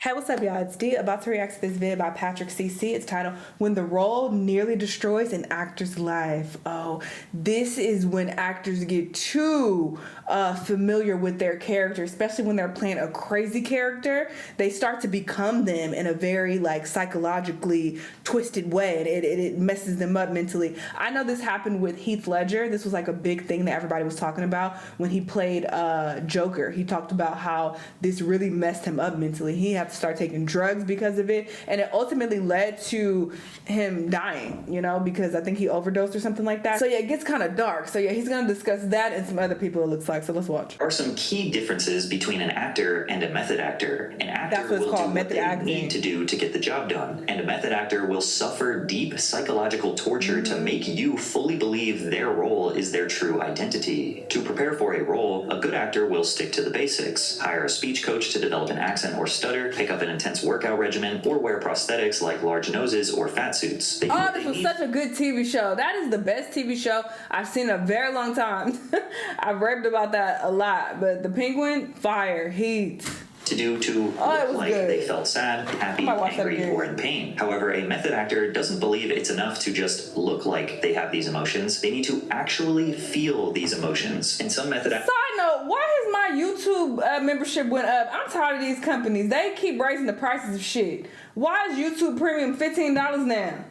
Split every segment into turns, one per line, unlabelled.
Hey, what's up, y'all? It's Dee, about to react to this vid by Patrick CC. It's titled, When the Role Nearly Destroys an Actor's Life. Oh, this is when actors get too familiar with their character, especially when they're playing a crazy character. They start to become them in a very, psychologically twisted way, and it messes them up mentally. I know this happened with Heath Ledger. This was, a big thing that everybody was talking about when he played Joker. He talked about how this really messed him up mentally. He had to start taking drugs because of it, and it ultimately led to him dying, because I think he overdosed or something like that. So yeah, it gets kind of dark. So yeah, he's going to discuss that and some other people, it looks like. So let's watch.
There are some key differences between an actor and a method actor. An actor will do what they need to do to get the job done, and a method actor will suffer deep psychological torture to make you fully believe their role is their true identity. To prepare for a role, a good actor will stick to the basics, hire a speech coach to develop an accent or stutter, pick up an intense workout regimen, or wear prosthetics like large noses or fat suits.
This was such a good TV show. That is the best TV show I've seen in a very long time. I've raved about that a lot, but the Penguin, fire, heat.
To look like they felt sad, happy, angry, or in pain. However, a method actor doesn't believe it's enough to just look like they have these emotions. They need to actually feel these emotions. And some method actors...
Side note, why has my YouTube membership went up? I'm tired of these companies. They keep raising the prices of shit. Why is YouTube Premium $15 now?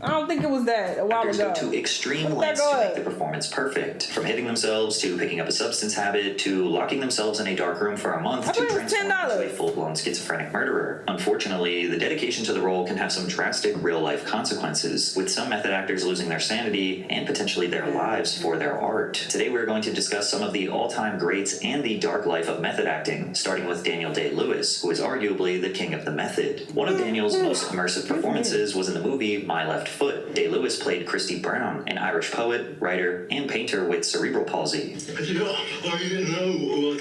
I don't think it was that a while ago.
Go to extreme lengths to make the performance perfect. From hitting themselves, to picking up a substance habit, to locking themselves in a dark room for a month, to transforming into a full-blown schizophrenic murderer. Unfortunately, the dedication to the role can have some drastic real-life consequences, with some method actors losing their sanity and potentially their lives for their art. Today we're going to discuss some of the all-time greats and the dark life of method acting, starting with Daniel Day-Lewis, who is arguably the king of the method. One of Daniel's most immersive performances was in the movie My Left Foot. Day-Lewis played Christy Brown, an Irish poet, writer, and painter with cerebral palsy.
You know what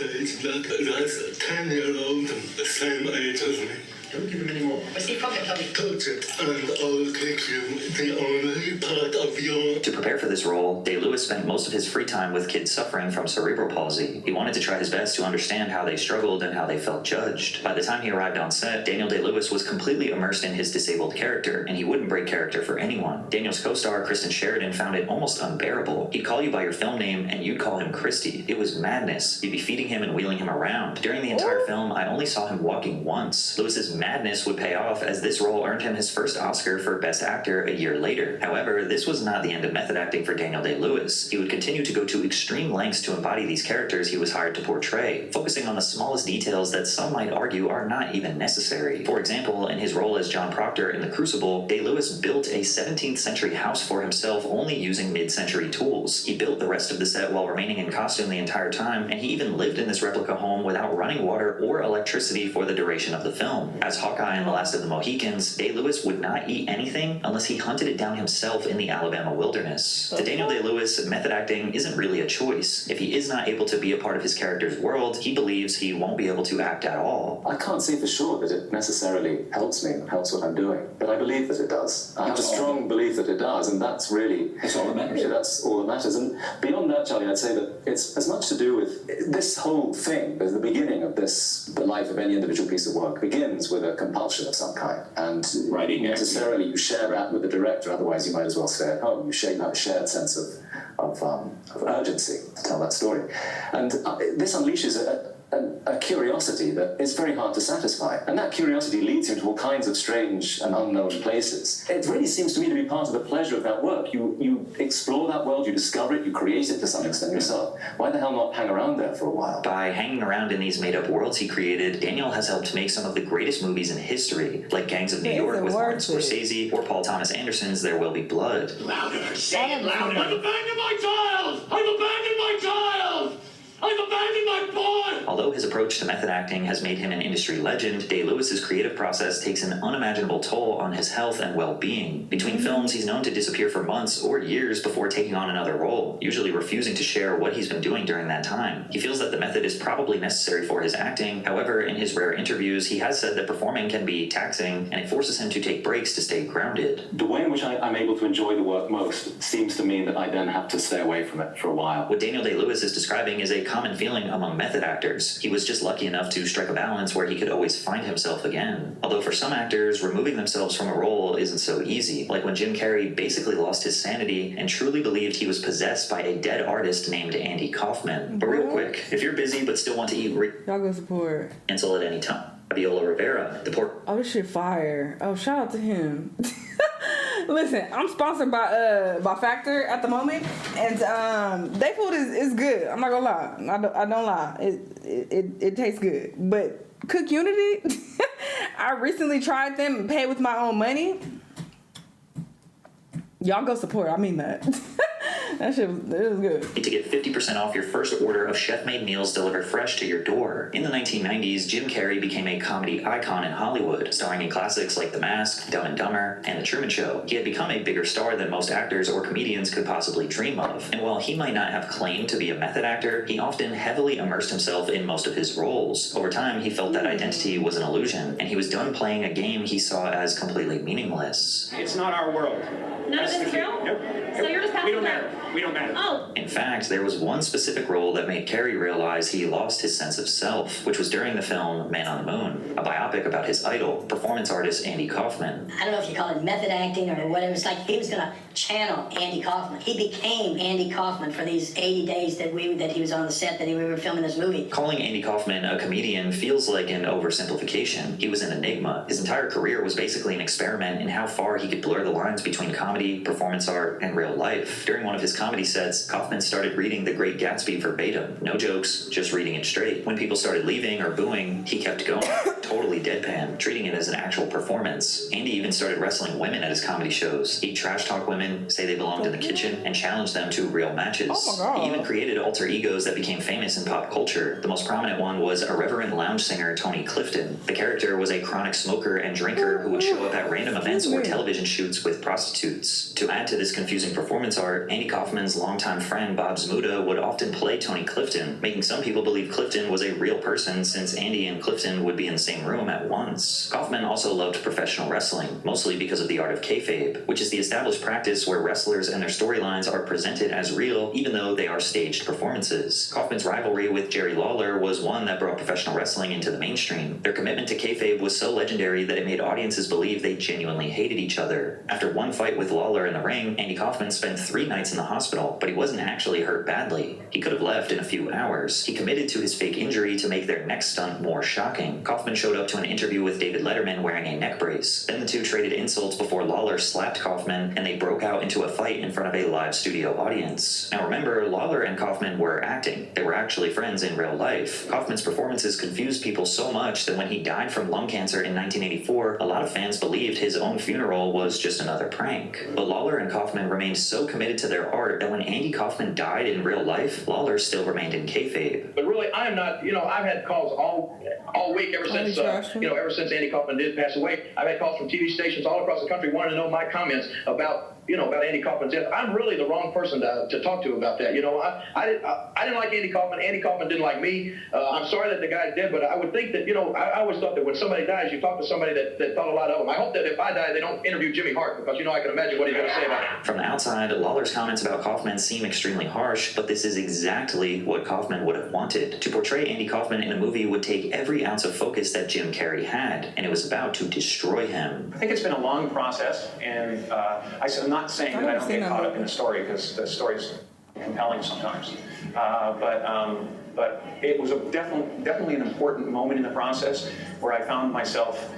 it's like? That's a 10-year-old, the same age as me.
Don't give him any more. What's the problem, Tommy?
Touch it, and I'll take you the only part of your...
To prepare for this role, Day-Lewis spent most of his free time with kids suffering from cerebral palsy. He wanted to try his best to understand how they struggled and how they felt judged. By the time he arrived on set, Daniel Day-Lewis was completely immersed in his disabled character, and he wouldn't break character for anyone. Daniel's co-star, Kristen Sheridan, found it almost unbearable. He'd call you by your film name, and you'd call him Christy. It was madness. You'd be feeding him and wheeling him around. During the entire film, I only saw him walking once. Lewis's madness would pay off, as this role earned him his first Oscar for Best Actor a year later. However, this was not the end of method acting for Daniel Day-Lewis. He would continue to go to extreme lengths to embody these characters he was hired to portray, focusing on the smallest details that some might argue are not even necessary. For example, in his role as John Proctor in The Crucible, Day-Lewis built a 17th century house for himself only using mid-century tools. He built the rest of the set while remaining in costume the entire time, and he even lived in this replica home without running water or electricity for the duration of the film. As Hawkeye in The Last of the Mohicans, Day-Lewis would not eat anything unless he hunted it down himself in the Alabama wilderness. To Daniel Day-Lewis, method acting isn't really a choice. If he is not able to be a part of his character's world, he believes he won't be able to act at all.
I can't say for sure that it necessarily helps me, helps what I'm doing, but I believe that it does. I have a strong belief that it does, and that's really...
That's all that matters.
That's all that matters. And beyond that, Charlie, I'd say that it's as much to do with this whole thing, as the beginning of this, the life of any individual piece of work begins with a compulsion of some kind, and necessarily you share that with the director, otherwise you might as well stay at home. You share that shared sense of urgency to tell that story. And this unleashes a curiosity that is very hard to satisfy. And that curiosity leads you into all kinds of strange and unknown places. It really seems to me to be part of the pleasure of that work. You explore that world, you discover it, you create it to some extent yourself. Why the hell not hang around there for a while?
By hanging around in these made-up worlds he created, Daniel has helped make some of the greatest movies in history, like Gangs of New York with Martin Scorsese, or Paul Thomas Anderson's There Will Be Blood.
Louder, say it louder! I've abandoned my child! I've abandoned my child! I've abandoned my boy!
Although his approach to method acting has made him an industry legend, Day-Lewis's creative process takes an unimaginable toll on his health and well-being. Between films, he's known to disappear for months or years before taking on another role, usually refusing to share what he's been doing during that time. He feels that the method is probably necessary for his acting. However, in his rare interviews, he has said that performing can be taxing, and it forces him to take breaks to stay grounded.
The way in which I'm able to enjoy the work most seems to mean that I then have to stay away from it for a while.
What Daniel Day-Lewis is describing is a common feeling among method actors. He was just lucky enough to strike a balance where he could always find himself again. Although for some actors, removing themselves from a role isn't so easy, like when Jim Carrey basically lost his sanity and truly believed he was possessed by a dead artist named Andy Kaufman. But real quick, if you're busy but still want to eat
Y'all go support.
cancel at any time. Viola Rivera, the poor
Oh, this shit fire. Oh, shout out to him. Listen, I'm sponsored by Factor at the moment, and their food is good. I'm not gonna lie. I don't lie. It tastes good. But Cook Unity, I recently tried them and paid with my own money. Y'all go support. I mean that. That shit was good.
to get 50% off your first order of chef-made meals delivered fresh to your door. In the 1990s, Jim Carrey became a comedy icon in Hollywood, starring in classics like The Mask, Dumb and Dumber, and The Truman Show. He had become a bigger star than most actors or comedians could possibly dream of. And while he might not have claimed to be a method actor, he often heavily immersed himself in most of his roles. Over time, he felt that identity was an illusion, and he was done playing a game he saw as completely meaningless.
It's not our world.
None of this is real?
Nope.
So you're just
We
passing
don't
that?
matter. We don't matter.
Oh.
In fact, there was one specific role that made Carrey realize he lost his sense of self, which was during the film Man on the Moon, a biopic about his idol, performance artist Andy Kaufman.
I don't know if you call it method acting or whatever. It's like he was going to channel Andy Kaufman. He became Andy Kaufman for these 80 days that he was on the set that we were filming this movie.
Calling Andy Kaufman a comedian feels like an oversimplification. He was an enigma. His entire career was basically an experiment in how far he could blur the lines between comedy, performance art, and real life. During one of his comedy sets, Kaufman started reading The Great Gatsby verbatim. No jokes, just reading it straight. When people started leaving or booing, he kept going, totally deadpan, treating it as an actual performance. Andy even started wrestling women at his comedy shows. He'd trash talk women, say they belonged in the kitchen, and challenge them to real matches.
Oh my God.
He even created alter egos that became famous in pop culture. The most prominent one was irreverent lounge singer Tony Clifton. The character was a chronic smoker and drinker who would show up at random events or television shoots with prostitutes. To add to this confusing performance art, Andy Kaufman's longtime friend Bob Zmuda would often play Tony Clifton, making some people believe Clifton was a real person since Andy and Clifton would be in the same room at once. Kaufman also loved professional wrestling, mostly because of the art of kayfabe, which is the established practice where wrestlers and their storylines are presented as real even though they are staged performances. Kaufman's rivalry with Jerry Lawler was one that brought professional wrestling into the mainstream. Their commitment to kayfabe was so legendary that it made audiences believe they genuinely hated each other. After one fight with Lawler in the ring, Andy Kaufman spent 3 nights in the hospital, but he wasn't actually hurt badly. He could have left in a few hours. He committed to his fake injury to make their next stunt more shocking. Kaufman showed up to an interview with David Letterman wearing a neck brace. Then the two traded insults before Lawler slapped Kaufman, and they broke out into a fight in front of a live studio audience. Now remember, Lawler and Kaufman were acting. They were actually friends in real life. Kaufman's performances confused people so much that when he died from lung cancer in 1984, a lot of fans believed his own funeral was just another prank. But Lawler and Kaufman remained so committed to their art that when Andy Kaufman died in real life, Lawler still remained in kayfabe.
But really, I am not, I've had calls all week ever since, ever since Andy Kaufman did pass away. I've had calls from TV stations all across the country wanting to know my comments about Andy Kaufman's death. I'm really the wrong person to talk to about that. I didn't like Andy Kaufman. Andy Kaufman didn't like me. I'm sorry that the guy's dead, but I would think that, I always thought that when somebody dies, you talk to somebody that thought a lot of him. I hope that if I die, they don't interview Jimmy Hart, because, I can imagine what he's going to say about it.
From the outside, Lawler's comments about Kaufman seem extremely harsh, but this is exactly what Kaufman would have wanted. To portray Andy Kaufman in a movie would take every ounce of focus that Jim Carrey had, and it was about to destroy him.
I think it's been a long process, and I'm not saying that I don't get caught up in the story, because the story's compelling sometimes. But it was definitely an important moment in the process where I found myself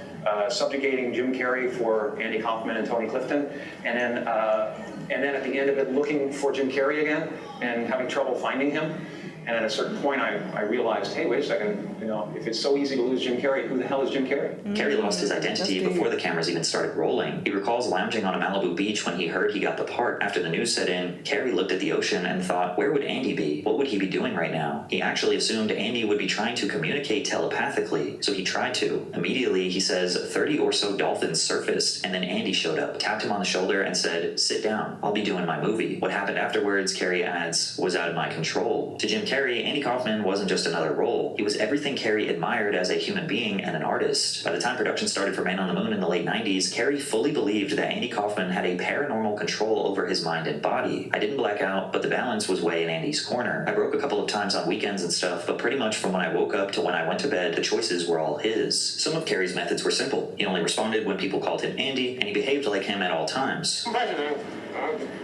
subjugating Jim Carrey for Andy Kaufman and Tony Clifton, and then at the end of it looking for Jim Carrey again and having trouble finding him. And at a certain point, I realized, hey, wait a second, if it's so easy to lose Jim Carrey, who the hell is Jim Carrey?
Carrey lost his identity before the cameras even started rolling. He recalls lounging on a Malibu beach when he heard he got the part. After the news set in, Carrey looked at the ocean and thought, where would Andy be? What would he be doing right now? He actually assumed Andy would be trying to communicate telepathically, so he tried to. Immediately, he says, 30 or so dolphins surfaced, and then Andy showed up, tapped him on the shoulder, and said, sit down, I'll be doing my movie. What happened afterwards, Carrey adds, was out of my control. To Jim Carrey, Carrey, Andy Kaufman wasn't just another role. He was everything Carrey admired as a human being and an artist. By the time production started for Man on the Moon in the late 90s, Carrey fully believed that Andy Kaufman had a paranormal control over his mind and body. I didn't black out, but the balance was way in Andy's corner. I broke a couple of times on weekends and stuff, but pretty much from when I woke up to when I went to bed, the choices were all his. Some of Carrey's methods were simple. He only responded when people called him Andy, and he behaved like him at all times.
President,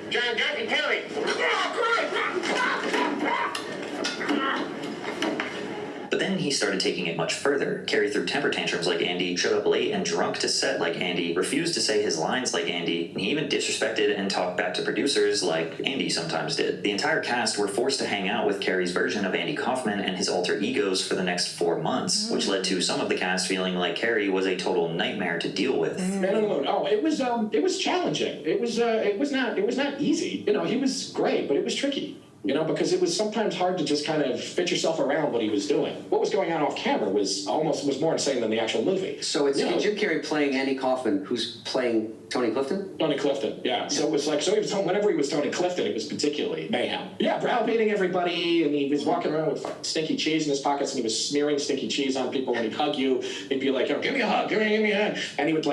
John Kerry.
But then he started taking it much further. Carrey threw temper tantrums like Andy, showed up late and drunk to set like Andy, refused to say his lines like Andy, and he even disrespected and talked back to producers like Andy sometimes did. The entire cast were forced to hang out with Carrey's version of Andy Kaufman and his alter egos for the next 4 months, which led to some of the cast feeling like Carrey was a total nightmare to deal with.
Man on the Moon. Oh, it was challenging. It was not easy. You know, he was great, but it was tricky. You know, because it was sometimes hard to just kind of fit yourself around what he was doing. What was going on off camera was more insane than the actual movie.
So it's Jim Carrey playing Andy Kaufman, who's playing Tony Clifton?
Tony Clifton, yeah. So it was like, whenever he was Tony Clifton, it was particularly mayhem. Yeah, browbeating everybody, and he was walking around with stinky cheese in his pockets, and he was smearing stinky cheese on people. When he'd hug you, he'd be like, give me a hug, give me a hug. And he would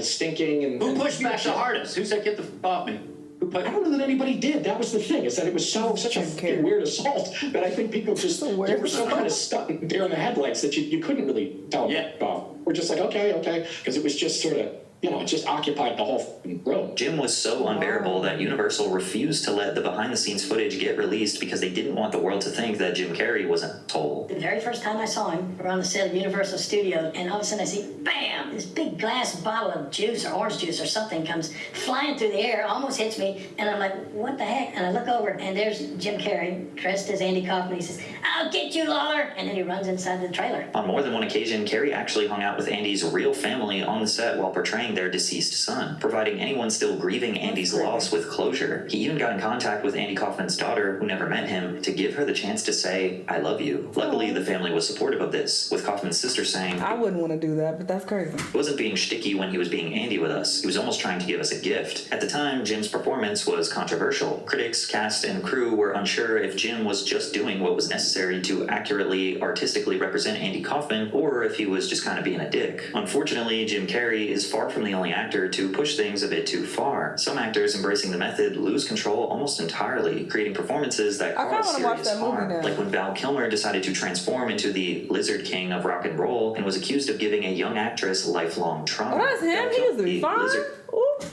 stinking and...
Who pushed back the hardest? Who said, get the off me?
I don't know that anybody did. That was the thing, is that it was such a weird assault that I think people just, they were so kind of stuck there in the headlights that you couldn't really tell them about. We're just like, okay, because it was just sort of, it just occupied the whole room.
Jim was so unbearable that Universal refused to let the behind-the-scenes footage get released because they didn't want the world to think that Jim Carrey wasn't told.
The very first time I saw him, around the set of Universal Studios, and all of a sudden I see, bam, this big glass bottle of juice or orange juice or something comes flying through the air, almost hits me, and I'm like, what the heck? And I look over, and there's Jim Carrey, dressed as Andy Kaufman. He says, I'll get you, Lawler! And then he runs inside the trailer.
On more than one occasion, Carrey actually hung out with Andy's real family on the set while portraying their deceased son, providing anyone still grieving Andy's loss with closure. He even got in contact with Andy Kaufman's daughter, who never met him, to give her the chance to say, I love you. Luckily, the family was supportive of this, with Kaufman's sister saying,
I wouldn't want to do that, but that's crazy.
He wasn't being shticky when he was being Andy with us. He was almost trying to give us a gift. At the time, Jim's performance was controversial. Critics, cast, and crew were unsure if Jim was just doing what was necessary to accurately, artistically represent Andy Kaufman, or if he was just kind of being a dick. Unfortunately, Jim Carrey is far from the only actor to push things a bit too far. Some actors embracing the method lose control almost entirely, creating performances that cause serious harm. Like when Val Kilmer decided to transform into the Lizard King of rock and roll and was accused of giving a young actress lifelong trauma.
Oh, that's him? He was the fine?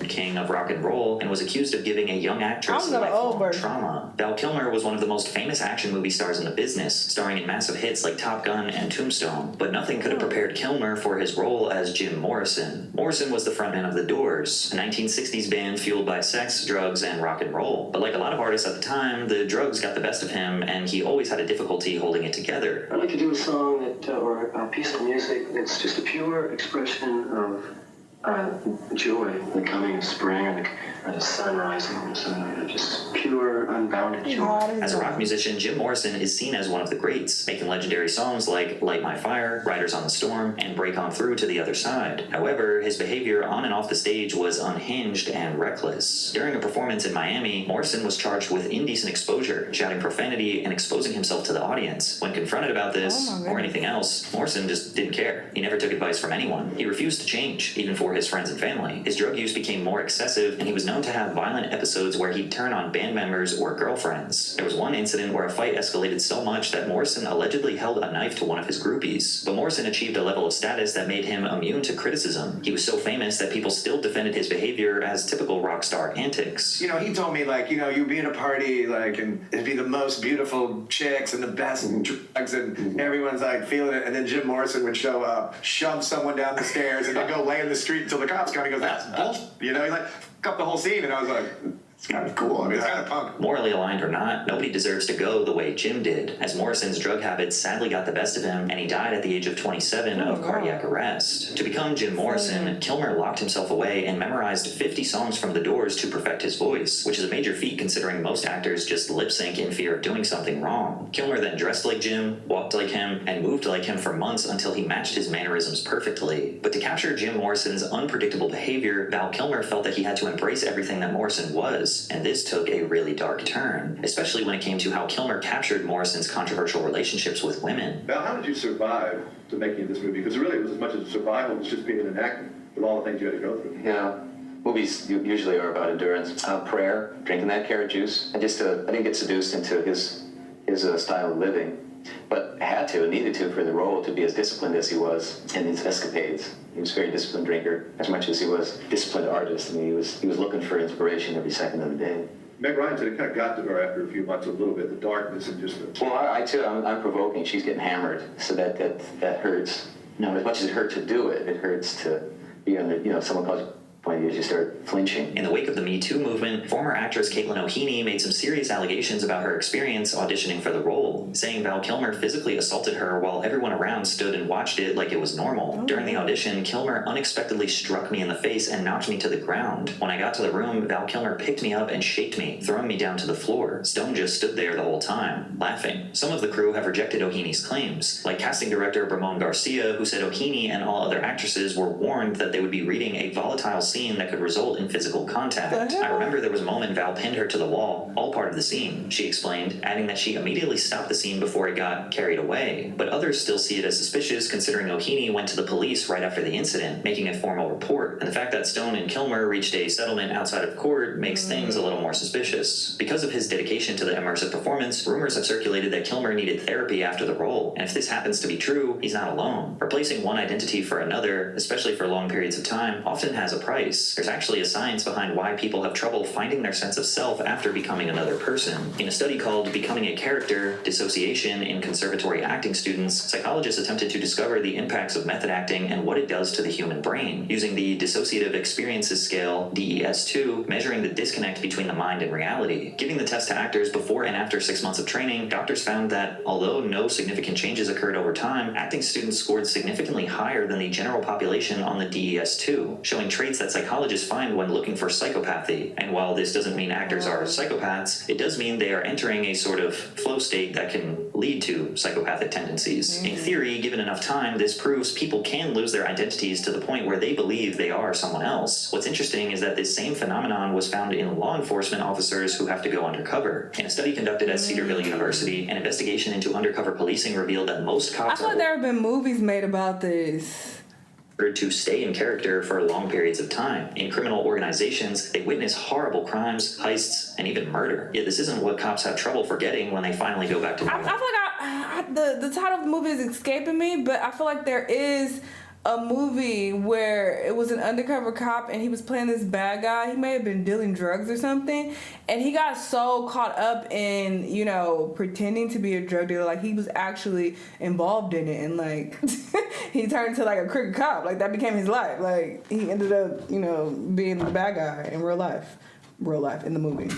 King of rock and roll and was accused of giving a young actress lifelong trauma. Val Kilmer was one of the most famous action movie stars in the business, starring in massive hits like Top Gun and Tombstone, but nothing could have prepared Kilmer for his role as Jim Morrison. Morrison was the frontman of The Doors, a 1960s band fueled by sex, drugs, and rock and roll. But like a lot of artists at the time, the drugs got the best of him, and he always had a difficulty holding it together.
I'd like to do a song or a piece of music that's just a pure expression of joy, the coming of spring, or the sun rising, just pure, unbounded joy.
As a rock musician, Jim Morrison is seen as one of the greats, making legendary songs like Light My Fire, Riders on the Storm, and Break On Through to the Other Side. However, his behavior on and off the stage was unhinged and reckless. During a performance in Miami, Morrison was charged with indecent exposure, shouting profanity and exposing himself to the audience. When confronted about this, or anything else, Morrison just didn't care. He never took advice from anyone. He refused to change, even for his friends and family. His drug use became more excessive, and he was known to have violent episodes where he'd turn on band members or girlfriends. There was one incident where a fight escalated so much that Morrison allegedly held a knife to one of his groupies. But Morrison achieved a level of status that made him immune to criticism. He was so famous that people still defended his behavior as typical rock star antics.
He told me, you'd be in a party, and it'd be the most beautiful chicks and the best drugs, and everyone's, feeling it, and then Jim Morrison would show up, shove someone down the stairs, and then go lay in the street until the cops come. He goes, that's bullshit. He fucked up the whole scene, and I was like, it's kind of cool. It's kind of punk.
Morally aligned or not, nobody deserves to go the way Jim did, as Morrison's drug habits sadly got the best of him, and he died at the age of 27 of cardiac arrest. To become Jim Morrison, Kilmer locked himself away and memorized 50 songs from The Doors to perfect his voice, which is a major feat considering most actors just lip sync in fear of doing something wrong. Kilmer then dressed like Jim, walked like him, and moved like him for months until he matched his mannerisms perfectly. But to capture Jim Morrison's unpredictable behavior, Val Kilmer felt that he had to embrace everything that Morrison was, was, and this took a really dark turn, especially when it came to how Kilmer captured Morrison's controversial relationships with women.
Val, how did you survive to making this movie? Because really it was as much as survival as just being an actor with all the things you had to go through.
Yeah. Movies usually are about endurance, prayer, drinking that carrot juice. I didn't get seduced into his style of living, but I had to and needed to for the role to be as disciplined as he was in his escapades. He was a very disciplined drinker, as much as he was a disciplined artist. I mean, he was looking for inspiration every second of the day.
Meg Ryan said it kind of got to her after a few months, a little bit, the darkness and just the...
Well, I too, I'm provoking. She's getting hammered, so that hurts. No, as much as it hurt to do it, it hurts to be on the, someone calls you point of view, you start flinching.
In the wake of the Me Too movement, former actress Caitlin O'Heaney made some serious allegations about her experience auditioning for the role, saying Val Kilmer physically assaulted her while everyone around stood and watched it like it was normal. During the audition, Kilmer unexpectedly struck me in the face and knocked me to the ground. When I got to the room, Val Kilmer picked me up and shaked me, throwing me down to the floor. Stone just stood there the whole time, laughing. Some of the crew have rejected O'Heaney's claims, like casting director Ramon Garcia, who said O'Heaney and all other actresses were warned that they would be reading a volatile scene that could result in physical contact. I remember there was a moment Val pinned her to the wall, all part of the scene, she explained, adding that she immediately stopped the scene before it got carried away. But others still see it as suspicious, considering O'Heaney went to the police right after the incident, making a formal report. And the fact that Stone and Kilmer reached a settlement outside of court makes things a little more suspicious. Because of his dedication to the immersive performance, rumors have circulated that Kilmer needed therapy after the role. And if this happens to be true, he's not alone. Replacing one identity for another, especially for long periods of time, often has a price. There's actually a science behind why people have trouble finding their sense of self after becoming another person. In a study called Becoming a Character, Dissociation in Conservatory Acting Students, psychologists attempted to discover the impacts of method acting and what it does to the human brain, using the Dissociative Experiences Scale, DES-2, measuring the disconnect between the mind and reality. Giving the test to actors before and after 6 months of training, doctors found that, although no significant changes occurred over time, acting students scored significantly higher than the general population on the DES-2, showing traits that psychologists find when looking for psychopathy. And while this doesn't mean actors are psychopaths, it does mean they are entering a sort of flow state that can lead to psychopathic tendencies. In theory, given enough time, this proves people can lose their identities to the point where they believe they are someone else. What's interesting is that this same phenomenon was found in law enforcement officers who have to go undercover. In a study conducted at Cedarville University, an investigation into undercover policing revealed that most cops
I feel like there have been movies made about this.
To stay in character for long periods of time. In criminal organizations, they witness horrible crimes, heists, and even murder. Yet this isn't what cops have trouble forgetting when they finally go back to normal.
I feel like the title of the movie is escaping me, but I feel like there is a movie where it was an undercover cop and he was playing this bad guy. He may have been dealing drugs or something, and he got so caught up in, pretending to be a drug dealer, like he was actually involved in it, and like he turned into like a crooked cop. Like that became his life. Like he ended up, being the bad guy in real life in the movie.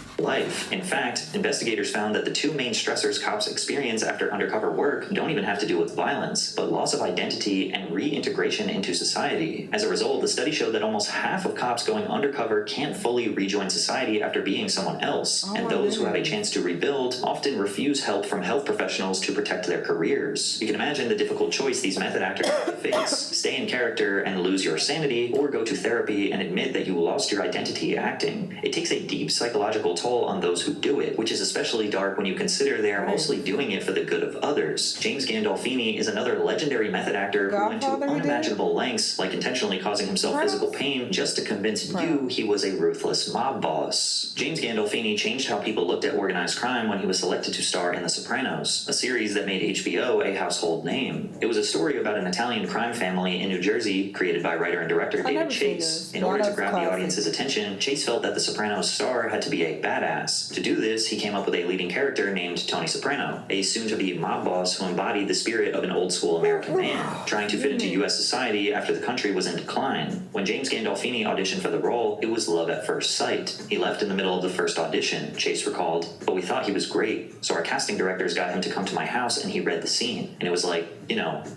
In fact, investigators found that the two main stressors cops experience after undercover work don't even have to do with violence, but loss of identity and reintegration into society. As a result, the study showed that almost half of cops going undercover can't fully rejoin society after being someone else, and those who have a chance to rebuild often refuse help from health professionals to protect their careers. You can imagine the difficult choice these method actors have to face: stay in character and lose your sanity, or go to therapy and admit that you lost your identity acting. It takes a deep psychological toll on those who do it, which is especially dark when you consider they are mostly doing it for the good of others. James Gandolfini is another legendary method actor who went to unimaginable lengths, like intentionally causing himself physical pain just to convince you he was a ruthless mob boss. James Gandolfini changed how people looked at organized crime when he was selected to star in The Sopranos, a series that made HBO a household name. It was a story about an Italian crime family in New Jersey, created by writer and director David Chase. In order to grab the audience's attention, Chase felt that the Sopranos star had to be a badass. To do this, he came up with a leading character named Tony Soprano, a soon-to-be mob boss who embodied the spirit of an old-school American man, trying to fit into U.S. society after the country was in decline. When James Gandolfini auditioned for the role, it was love at first sight. He left in the middle of the first audition, Chase recalled, but we thought he was great, so our casting directors got him to come to my house and he read the scene, and it was like,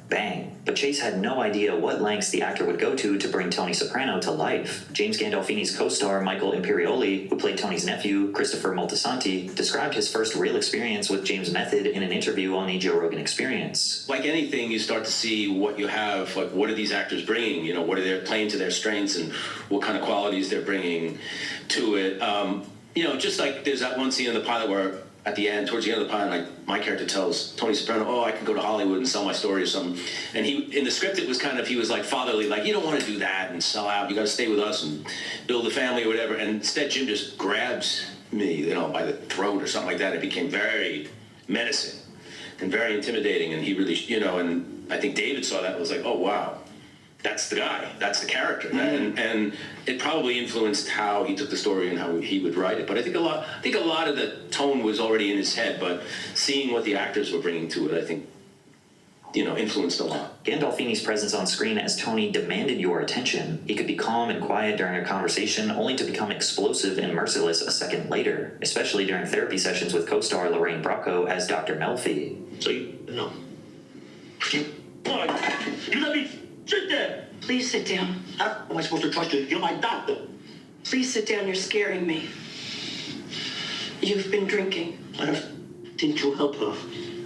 bang. But Chase had no idea what lengths the actor would go to bring Tony Soprano to life. James Gandolfini's co-star Michael Imperioli, who played Tony's nephew, Christopher Moltisanti, described his first real experience with James' method in an interview on the Joe Rogan Experience.
Like anything, you start to see what you have, like what are these actors bringing, what are they playing to their strengths and what kind of qualities they're bringing to it. you know, just like there's that one scene in the pilot where at the end, towards the end of the pilot, like my character tells Tony Soprano, oh, I can go to Hollywood and sell my story or something. And he, in the script, it was kind of, he was like fatherly, like, you don't want to do that and sell out. You got to stay with us and build a family or whatever. And instead, Jim just grabs me, you know, by the throat or something like that. It became very menacing and very intimidating. And he really, you know, and I think David saw that and was like, oh, wow. That's the guy. That's the character, and it probably influenced how he took the story and how he would write it. But I think a lot of the tone was already in his head. But seeing what the actors were bringing to it, I think, you know, influenced a lot.
Gandolfini's presence on screen as Tony demanded your attention. He could be calm and quiet during a conversation, only to become explosive and merciless a second later, especially during therapy sessions with co-star Lorraine Bracco as Dr. Melfi.
So you let me sit there.
Please sit down.
How am I supposed to trust you? You're my doctor.
Please sit down. You're scaring me. You've been drinking.
Didn't you help her?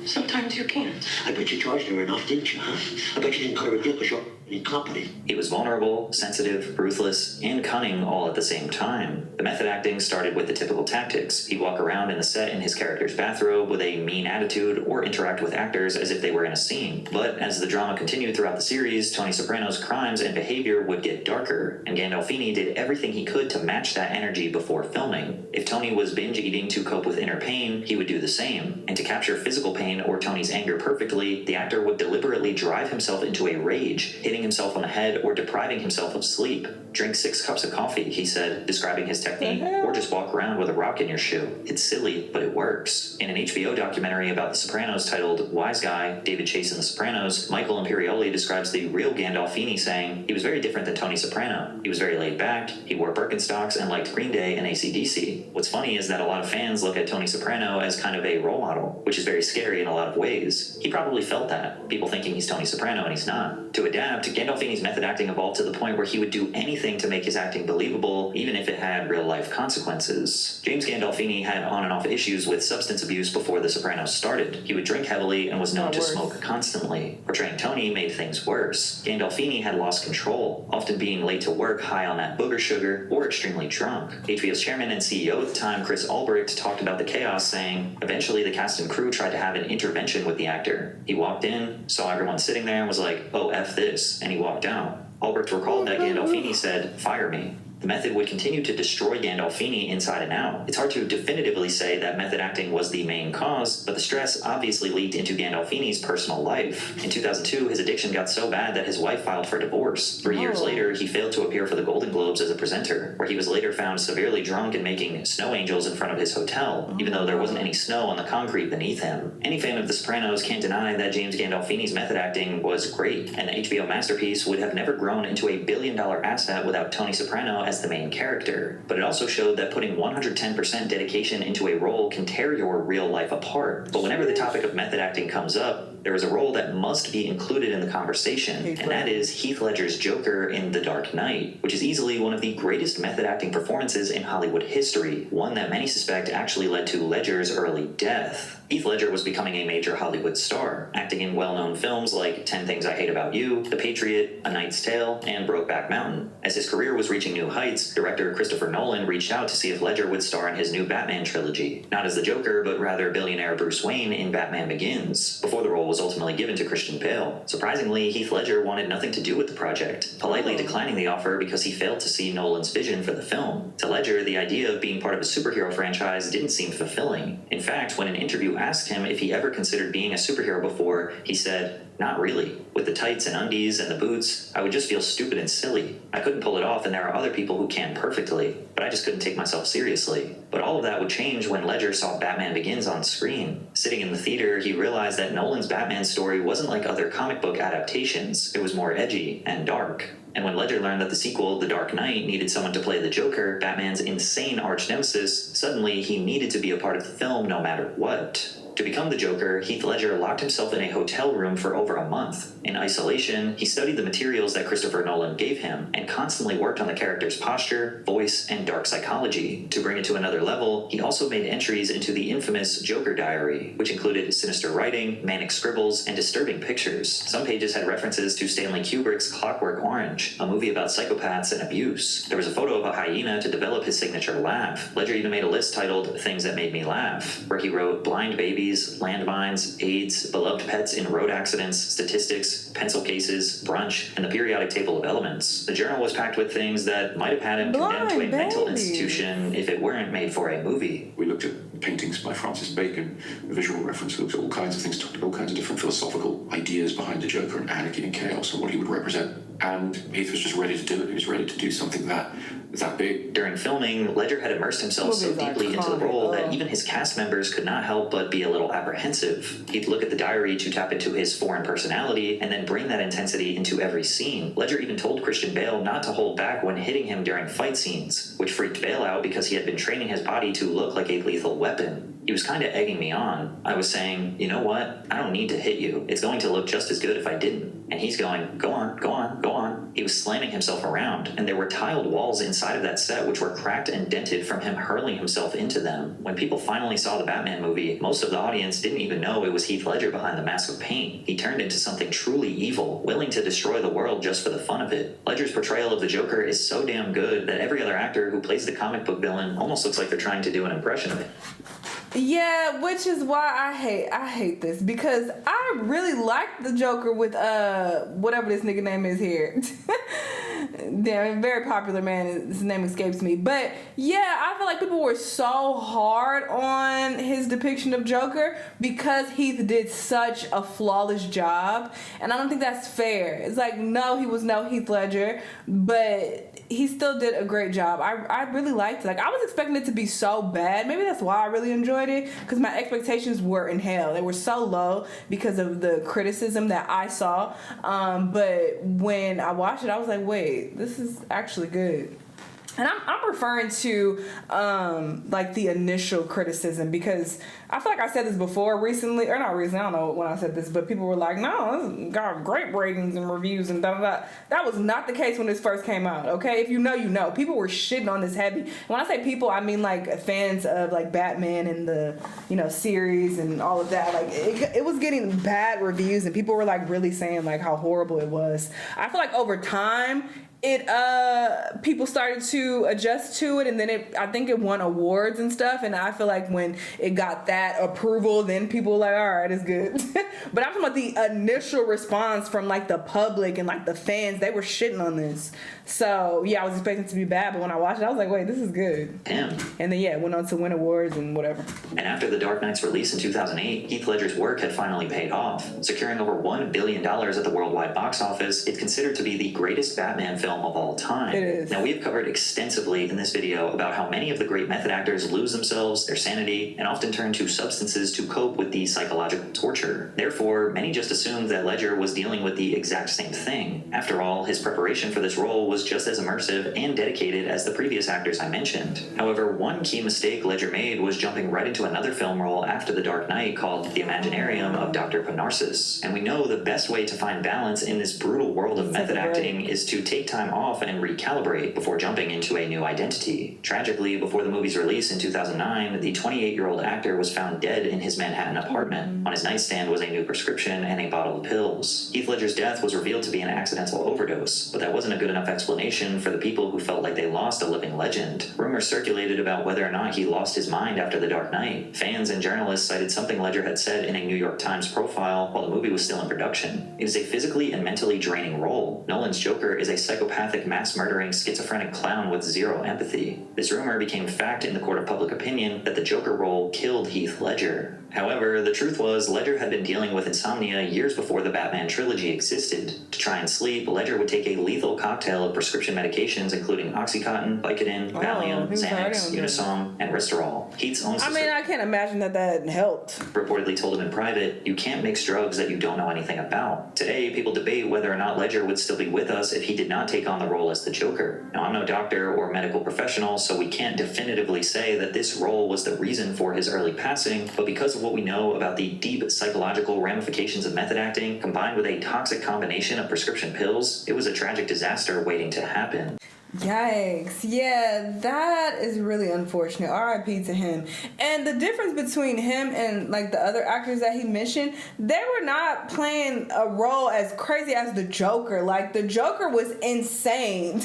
Sometimes you can't.
I bet you charged her enough, didn't you, huh? I bet you didn't cut her a deal because you're incompetent.
He was vulnerable, sensitive, ruthless, and cunning all at the same time. The method acting started with the typical tactics. He'd walk around in the set in his character's bathrobe with a mean attitude or interact with actors as if they were in a scene. But as the drama continued throughout the series, Tony Soprano's crimes and behavior would get darker, and Gandolfini did everything he could to match that energy before filming. If Tony was binge eating to cope with inner pain, he would do the same. And to capture physical pain or Tony's anger perfectly, the actor would deliberately drive himself into a rage, hitting himself on the head or depriving himself of sleep. Drink 6 cups of coffee, he said, describing his technique, or just walk around with a rock in your shoe. It's silly, but it works. In an HBO documentary about The Sopranos titled Wise Guy, David Chase and The Sopranos, Michael Imperioli describes the real Gandolfini saying, he was very different than Tony Soprano. He was very laid back, he wore Birkenstocks and liked Green Day and AC/DC. What's funny is that a lot of fans look at Tony Soprano as kind of a role model, which is very scary in a lot of ways. He probably felt that, people thinking he's Tony Soprano and he's not. To adapt, Gandolfini's method acting evolved to the point where he would do anything to make his acting believable, even if it had real-life consequences. James Gandolfini had on and off issues with substance abuse before The Sopranos started. He would drink heavily and was known to smoke constantly. Portraying Tony made things worse. Gandolfini had lost control, often being late to work high on that booger sugar or extremely drunk. HBO's chairman and CEO at the time, Chris Albrecht, talked about the chaos, saying, eventually the cast and crew tried to have an intervention with the actor. He walked in, saw everyone sitting there and was like, oh, F this, and he walked out. Albrecht recalled that Gandolfini said, fire me. The method would continue to destroy Gandolfini inside and out. It's hard to definitively say that method acting was the main cause, but the stress obviously leaked into Gandolfini's personal life. In 2002, his addiction got so bad that his wife filed for divorce. 3 years later, he failed to appear for the Golden Globes as a presenter, where he was later found severely drunk and making snow angels in front of his hotel, even though there wasn't any snow on the concrete beneath him. Any fan of The Sopranos can't deny that James Gandolfini's method acting was great, and the HBO masterpiece would have never grown into a billion-dollar asset without Tony Soprano as the main character. But it also showed that putting 110% dedication into a role can tear your real life apart. But whenever the topic of method acting comes up, there is a role that must be included in the conversation, and that is Heath Ledger's Joker in The Dark Knight, which is easily one of the greatest method acting performances in Hollywood history, one that many suspect actually led to Ledger's early death. Heath Ledger was becoming a major Hollywood star, acting in well-known films like 10 Things I Hate About You, The Patriot, A Knight's Tale, and Brokeback Mountain. As his career was reaching new heights, director Christopher Nolan reached out to see if Ledger would star in his new Batman trilogy, not as the Joker, but rather billionaire Bruce Wayne in Batman Begins, before the role was ultimately given to Christian Bale. Surprisingly, Heath Ledger wanted nothing to do with the project, politely declining the offer because he failed to see Nolan's vision for the film. To Ledger, the idea of being part of a superhero franchise didn't seem fulfilling. In fact, when an interview asked him if he ever considered being a superhero before, he said, not really. With the tights and undies and the boots, I would just feel stupid and silly. I couldn't pull it off, and there are other people who can perfectly, but I just couldn't take myself seriously. But all of that would change when Ledger saw Batman Begins on screen. Sitting in the theater, he realized that Nolan's Batman story wasn't like other comic book adaptations. It was more edgy and dark. And when Ledger learned that the sequel, The Dark Knight, needed someone to play the Joker, Batman's insane arch-nemesis, suddenly he needed to be a part of the film no matter what. To become the Joker, Heath Ledger locked himself in a hotel room for over a month. In isolation, he studied the materials that Christopher Nolan gave him and constantly worked on the character's posture, voice, and dark psychology. To bring it to another level, he also made entries into the infamous Joker diary, which included sinister writing, manic scribbles, and disturbing pictures. Some pages had references to Stanley Kubrick's Clockwork Orange, a movie about psychopaths and abuse. There was a photo of a hyena to develop his signature laugh. Ledger even made a list titled Things That Made Me Laugh, where he wrote blind babies, landmines, AIDS, beloved pets in road accidents, statistics, pencil cases, brunch, and the periodic table of elements. The journal was packed with things that might have had him condemned to a mental institution if it weren't made for a movie.
We looked at paintings by Francis Bacon, a visual reference, looked at all kinds of things, talked about all kinds of different philosophical ideas behind the Joker and anarchy and chaos and what he would represent. And Heath was just ready to do it. He was ready to do something that big.
During filming, Ledger had immersed himself so deeply into the role that even his cast members could not help but be a little apprehensive. He'd look at the diary to tap into his foreign personality and then bring that intensity into every scene. Ledger even told Christian Bale not to hold back when hitting him during fight scenes, which freaked Bale out because he had been training his body to look like a lethal weapon. He was kind of egging me on. I was saying, you know what? I don't need to hit you. It's going to look just as good if I didn't. And he's going, go on, go on, go on. He was slamming himself around, and there were tiled walls inside of that set which were cracked and dented from him hurling himself into them. When people finally saw the Batman movie, most of the audience didn't even know it was Heath Ledger behind the mask of paint. He turned into something truly evil, willing to destroy the world just for the fun of it. Ledger's portrayal of the Joker is so damn good that every other actor who plays the comic book villain almost looks like they're trying to do an impression of it.
Yeah, which is why I hate this, because I really like the Joker with whatever this nigga name is here. Damn, very popular man. His name escapes me. But yeah, I feel like people were so hard on his depiction of Joker because Heath did such a flawless job, and I don't think that's fair. It's like, no, he was no Heath Ledger, but he still did a great job. I really liked it. Like, I was expecting it to be so bad. Maybe that's why I really enjoyed it, because my expectations were in hell. They were so low because of the criticism that I saw. But when I watched it, I was like, wait, this is actually good. And I'm referring to like the initial criticism, because I feel like I said this before recently, or not recently, I don't know when I said this, but people were like, no, this got great ratings and reviews and da-da-da. That was not the case when this first came out, okay? If you know, you know. People were shitting on this heavy. When I say people, I mean like fans of like Batman and the, you know, series and all of that. Like it was getting bad reviews, and people were like really saying like how horrible it was. I feel like over time, people started to adjust to it, and then I think it won awards and stuff, and I feel like when it got that approval, then people were like, all right, it's good. But I'm talking about the initial response from like the public and like the fans. They were shitting on this. So yeah, I was expecting it to be bad, but when I watched it, I was like, wait, this is good.
Damn.
And then yeah, it went on to win awards and whatever.
And after The Dark Knight's release in 2008, Heath Ledger's work had finally paid off. Securing over $1 billion at the worldwide box office, it's considered to be the greatest Batman film of all time.
It is.
Now, we have covered extensively in this video about how many of the great method actors lose themselves, their sanity, and often turn to substances to cope with the psychological torture. Therefore, many just assumed that Ledger was dealing with the exact same thing. After all, his preparation for this role was just as immersive and dedicated as the previous actors I mentioned. However, one key mistake Ledger made was jumping right into another film role after The Dark Knight called The Imaginarium of Dr. Panarsis. And we know the best way to find balance in this brutal world of method acting is to take time off and recalibrate before jumping into a new identity. Tragically, before the movie's release in 2009, the 28-year-old actor was found dead in his Manhattan apartment. On his nightstand was a new prescription and a bottle of pills. Heath Ledger's death was revealed to be an accidental overdose, but that wasn't a good enough explanation for the people who felt like they lost a living legend. Rumors circulated about whether or not he lost his mind after The Dark Knight. Fans and journalists cited something Ledger had said in a New York Times profile while the movie was still in production. It is a physically and mentally draining role. Nolan's Joker is a psychopathic, mass-murdering, schizophrenic clown with zero empathy. This rumor became fact in the court of public opinion that the Joker role killed Heath Ledger. However, the truth was Ledger had been dealing with insomnia years before the Batman trilogy existed. To try and sleep, Ledger would take a lethal cocktail of prescription medications including Oxycontin, Vicodin, Valium, Xanax, Unisom, and Restorol. Heath's own sister,
I can't imagine that helped.
Reportedly told him in private, "You can't mix drugs that you don't know anything about." Today, people debate whether or not Ledger would still be with us if he did not take on the role as the Joker. Now, I'm no doctor or medical professional, so we can't definitively say that this role was the reason for his early passing, but because of of what we know about the deep psychological ramifications of method acting, combined with a toxic combination of prescription pills, it was a tragic disaster waiting to happen.
Yikes. Yeah, that is really unfortunate. R.I.P. to him. And the difference between him and like the other actors that he mentioned, they were not playing a role as crazy as the Joker. Like the Joker was insane.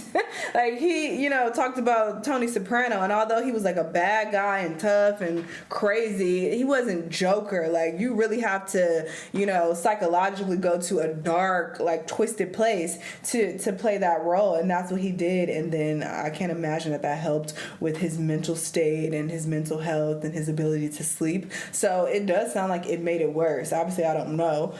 Like he, you know, talked about Tony Soprano, and although he was like a bad guy and tough and crazy, he wasn't Joker. Like you really have to, you know, psychologically go to a dark, like twisted place to play that role, and that's what he did. And then I can't imagine that helped with his mental state and his mental health and his ability to sleep. So it does sound like it made it worse. Obviously, I don't know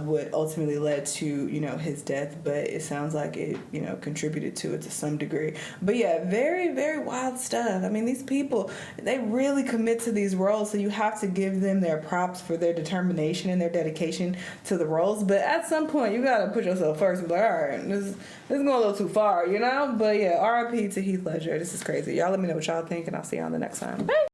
what ultimately led to, you know, his death, but it sounds like it, you know, contributed to it to some degree. But yeah, very, very wild stuff. I mean, these people, they really commit to these roles, so you have to give them their props for their determination and their dedication to the roles. But at some point, you gotta put yourself first and be like, all right, this is going a little too far, you know? But yeah, R.I.P. to Heath Ledger. This is crazy. Y'all let me know what y'all think, and I'll see y'all on the next time. Bye.